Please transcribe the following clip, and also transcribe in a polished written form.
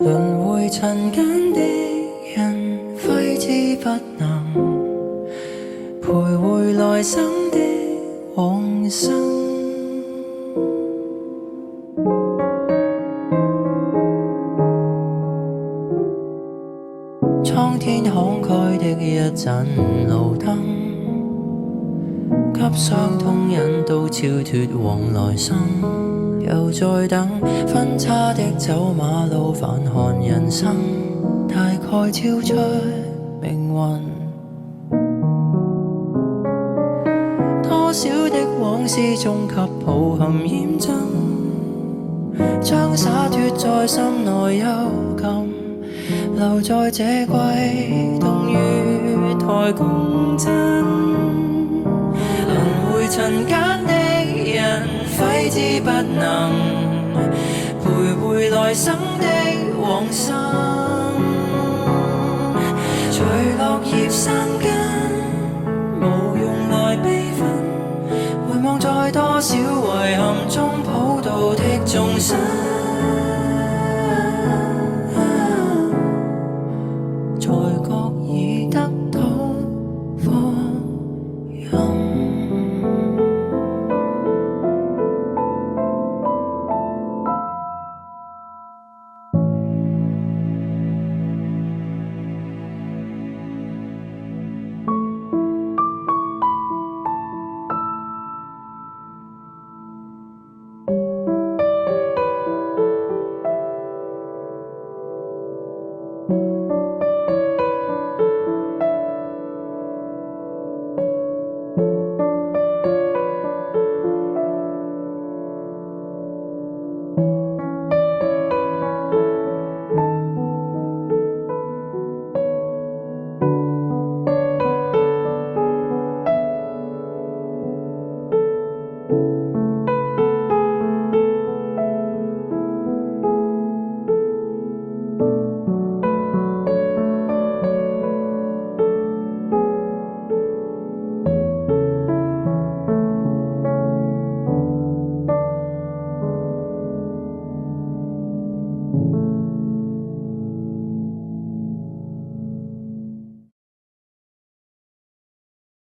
輪迴塵間的人，揮之不能，徘徊來生的往生。蒼天慷慨的一盞路燈，給傷痛引導超脫往來生。又在等分岔的走馬路，反看人生，大概超出命運。多少的往事終給抱憾驗證，將灑脫在心內幽禁，留在這季冬月台共振。輪迴塵間的人，揮之不能，徘徊來生的往生。隨落葉生根，無用來悲憤，回望在多少遺憾中普渡的眾生。